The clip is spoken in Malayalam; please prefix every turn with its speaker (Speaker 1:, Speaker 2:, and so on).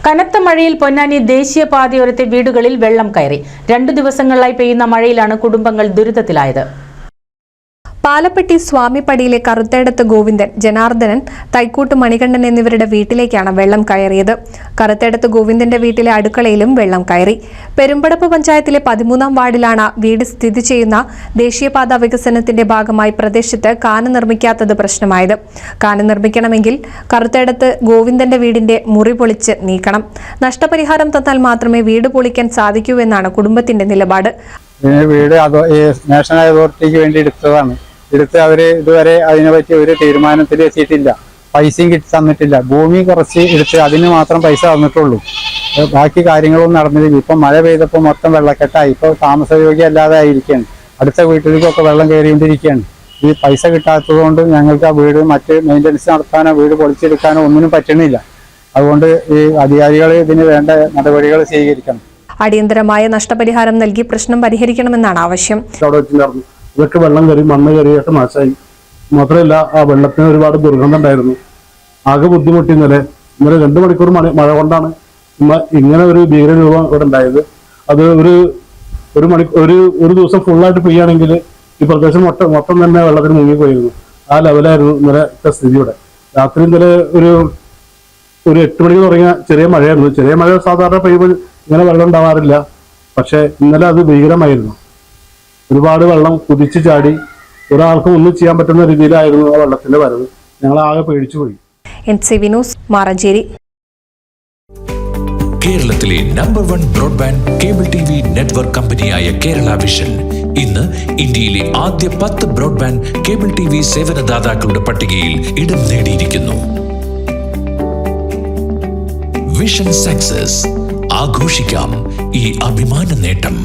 Speaker 1: കനത്ത മഴയിൽ പൊന്നാനി ദേശീയപാതയോരത്തെ വീടുകളിൽ വെള്ളം കയറി. 2 ദിവസങ്ങളായി പെയ്യുന്ന മഴയിലാണ് കുടുംബങ്ങൾ ദുരിതത്തിലായത്.
Speaker 2: പാലപ്പെട്ടി സ്വാമിപ്പടിയിലെ കറുത്തേടത്ത് ഗോവിന്ദൻ, ജനാർദ്ദനൻ, തൈക്കൂട്ട് മണികണ്ഠൻ എന്നിവരുടെ വീട്ടിലേക്കാണ് വെള്ളം കയറിയത്. കറുത്തേടത്ത് ഗോവിന്ദന്റെ വീട്ടിലെ അടുക്കളയിലും വെള്ളം കയറി. പെരുമ്പടപ്പ് പഞ്ചായത്തിലെ 13-ാം വാർഡിലാണ് വീട് സ്ഥിതി ചെയ്യുന്ന. ദേശീയപാത വികസനത്തിന്റെ ഭാഗമായി പ്രദേശത്ത് കാന നിർമ്മിക്കാത്തത് പ്രശ്നമായത്. കാന നിർമ്മിക്കണമെങ്കിൽ കറുത്തേടത്ത് ഗോവിന്ദന്റെ വീടിന്റെ മുറി പൊളിച്ച് നീക്കണം. നഷ്ടപരിഹാരം തന്നാൽ മാത്രമേ വീട് പൊളിക്കാൻ സാധിക്കൂ എന്നാണ് കുടുംബത്തിന്റെ നിലപാട്.
Speaker 3: വീട് നാഷണൽ അതോറിറ്റിക്ക് വേണ്ടി എടുത്ത് അവര് ഇതുവരെ അതിനെപ്പറ്റി ഒരു തീരുമാനത്തിൽ എത്തിയിട്ടില്ല. പൈസയും തന്നിട്ടില്ല. ഭൂമി കുറച്ച് എടുത്ത് അതിന് മാത്രം പൈസ തന്നിട്ടുള്ളൂ. ബാക്കി കാര്യങ്ങളൊന്നും നടന്നില്ല. ഇപ്പം മഴ പെയ്തപ്പോൾ മൊത്തം വെള്ളക്കെട്ടായി. ഇപ്പോൾ താമസയോഗ്യം അല്ലാതെ ആയിരിക്കുകയാണ്. അടുത്ത വീട്ടിലേക്കൊക്കെ വെള്ളം കയറിക്കൊണ്ടിരിക്കുകയാണ്. ഈ പൈസ കിട്ടാത്തത് കൊണ്ട് ഞങ്ങൾക്ക് ആ വീട് മറ്റ് മെയിൻ്റനൻസ് നടത്താനോ വീട് പൊളിച്ചെടുക്കാനോ ഒന്നിനും പറ്റണില്ല. അതുകൊണ്ട് ഈ അധികാരികൾ ഇതിന് വേണ്ട നടപടികൾ സ്വീകരിക്കണം.
Speaker 2: അടിയന്തരമായ നഷ്ടപരിഹാരം നൽകി പ്രശ്നം പരിഹരിക്കണമെന്നാണ് ആവശ്യം.
Speaker 4: ഇതൊക്കെ വെള്ളം കയറി മണ്ണ് കയറിയൊക്കെ നാശമായി. മാത്രമല്ല ആ വെള്ളത്തിന് ഒരുപാട് ദുർഗന്ധം ഉണ്ടായിരുന്നു. ആകെ ബുദ്ധിമുട്ടി. ഇന്നലെ 2 മണിക്കൂർ മഴ കൊണ്ടാണ് ഇങ്ങനെ ഒരു ഭീകരരൂപം ഇവിടെ ഉണ്ടായത്. അത് ഒരു ദിവസം ഫുള്ളായിട്ട് പെയ്യാണെങ്കിൽ ഈ പ്രദേശം മൊത്തം തന്നെ വെള്ളത്തിന് മുങ്ങിപ്പോയിരുന്നു. ആ ലെവലായിരുന്നു ഇന്നലത്തെ സ്ഥിതി ഇവിടെ. രാത്രി ഇന്നലെ ഒരു 8 മണിക്ക് തുടങ്ങിയ ചെറിയ മഴയായിരുന്നു. ചെറിയ മഴ സാധാരണ പെയ്യുമ്പോൾ ഇങ്ങനെ വെള്ളം ഉണ്ടാവാറില്ല. പക്ഷെ ഇന്നലെ അത് ഭീകരമായിരുന്നു. ഒരുപാട് വെള്ളം കുതിച്ചു ചാടി. ഒരാൾക്കും ഒന്നും ചെയ്യാൻ പറ്റുന്ന രീതിയിലായിരുന്നു ആ വെള്ളത്തിന്റെ വരവ്. ഞങ്ങൾ ആകെ പേടിച്ചുപോയി.
Speaker 2: NCV news, Maranchery.
Speaker 5: കേരളത്തിലെ number 1 broadband cable TV network കമ്പനിയായ കേരള വിഷൻ ഇന്ന് ഇന്ത്യയിലെ ആദ്യ 10 ബ്രോഡ്ബാൻഡ് കേബിൾ TV സേവനദാതാക്കളുടെ പട്ടികയിൽ ഇടം നേടിയിരിക്കുന്നു. Vision success. ആഘോഷിക്കാം ഈ അഭിമാന നേട്ടം.